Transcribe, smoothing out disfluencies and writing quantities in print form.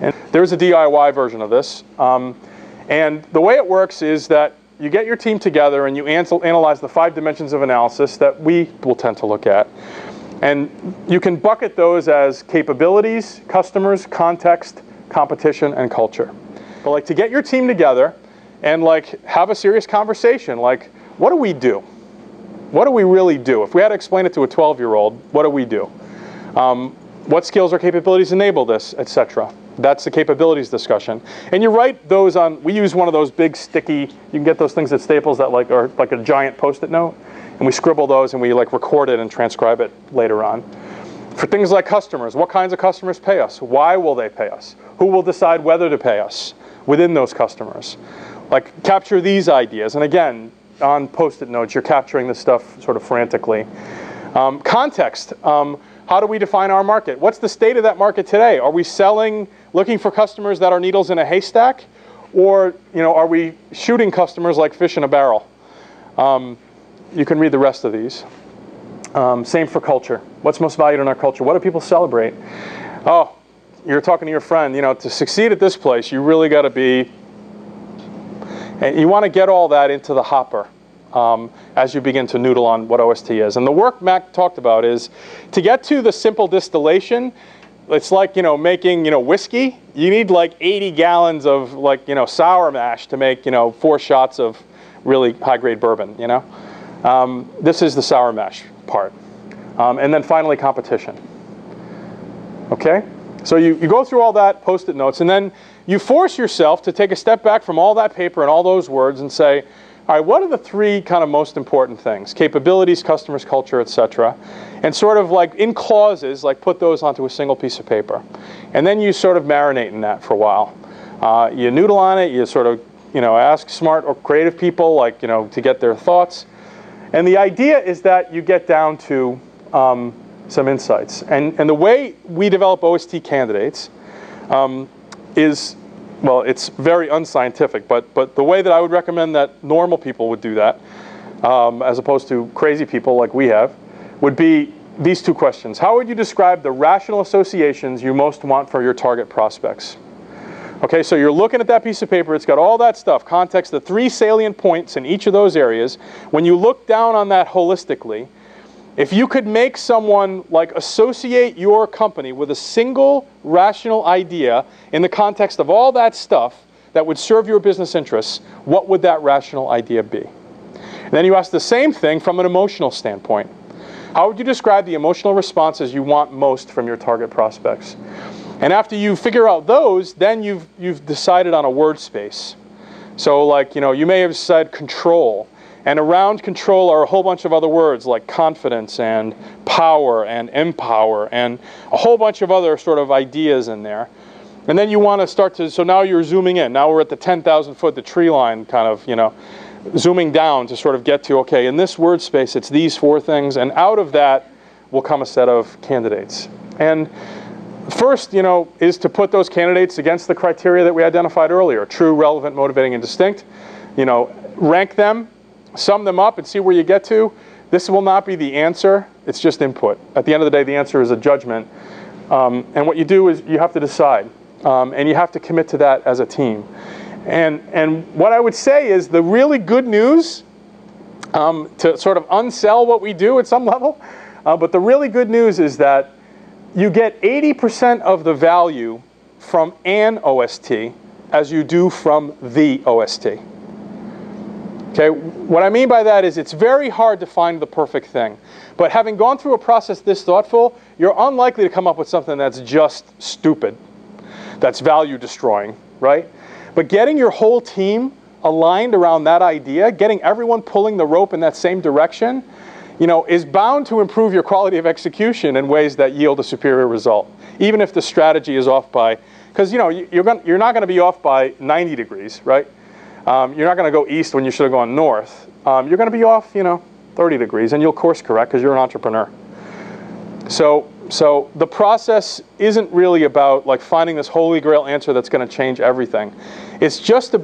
And there's a DIY version of this. And the way it works is that you get your team together and you analyze the 5 dimensions of analysis that we will tend to look at. And you can bucket those as capabilities, customers, context, competition, and culture. But like to get your team together and like have a serious conversation, like what do we do? What do we really do? If we had to explain it to a 12-year-old, what do we do? What skills or capabilities enable this, etc. That's the capabilities discussion. And you write those on, we use one of those big sticky, you can get those things at Staples that like are like a giant Post-it note. And we scribble those and we like record it and transcribe it later on. For things like customers, what kinds of customers pay us? Why will they pay us? Who will decide whether to pay us within those customers? Like capture these ideas. And again, on Post-it notes, you're capturing this stuff sort of frantically. Context. How do we define our market? What's the state of that market today? Are we selling, looking for customers that are needles in a haystack? Or are we shooting customers like fish in a barrel? You can read the rest of these. Same for culture. What's most valued in our culture? What do people celebrate? Oh, you're talking to your friend, to succeed at this place, you really got to be, and you want to get all that into the hopper as you begin to noodle on what OST is. And the work Mac talked about is to get to the simple distillation. It's like making whiskey. You need like 80 gallons of like sour mash to make 4 shots of really high-grade bourbon. This is the sour mash part. And then finally competition. Okay? So you go through all that Post-it notes, and then you force yourself to take a step back from all that paper and all those words and say, all right, what are the 3 kind of most important things? Capabilities, customers, culture, etc. And sort of like in clauses, like put those onto a single piece of paper. And then you sort of marinate in that for a while. You noodle on it, you sort of ask smart or creative people like to get their thoughts. And the idea is that you get down to some insights. And the way we develop OST candidates is, well, it's very unscientific, but the way that I would recommend that normal people would do that, as opposed to crazy people like we have, would be these 2 questions. How would you describe the rational associations you most want for your target prospects? Okay, so you're looking at that piece of paper, it's got all that stuff, context, the 3 salient points in each of those areas. When you look down on that holistically, if you could make someone like associate your company with a single rational idea in the context of all that stuff that would serve your business interests, what would that rational idea be? And then you ask the same thing from an emotional standpoint. How would you describe the emotional responses you want most from your target prospects? And after you figure out those, then you've decided on a word space. So like, you may have said control. And around control are a whole bunch of other words like confidence and power and empower and a whole bunch of other sort of ideas in there. And then you want to start to, so now you're zooming in. Now we're at the 10,000 foot, the tree line kind of, zooming down to sort of get to, okay, in this word space, it's these 4 things. And out of that will come a set of candidates. And first, is to put those candidates against the criteria that we identified earlier, true, relevant, motivating, and distinct. Rank them. Sum them up and see where you get to. This will not be the answer. It's just input. At the end of the day, the answer is a judgment. And what you do is you have to decide. And you have to commit to that as a team. And what I would say is the really good news, to sort of unsell what we do at some level, but the really good news is that you get 80% of the value from an OST as you do from the OST. Okay, what I mean by that is it's very hard to find the perfect thing. But having gone through a process this thoughtful, you're unlikely to come up with something that's just stupid, that's value destroying, right? But getting your whole team aligned around that idea, getting everyone pulling the rope in that same direction, is bound to improve your quality of execution in ways that yield a superior result, even if the strategy is off by, because you're not going to be off by 90 degrees, right? You're not going to go east when you should have gone north. You're going to be off, 30 degrees, and you'll course correct because you're an entrepreneur. So the process isn't really about like finding this holy grail answer that's going to change everything. It's just about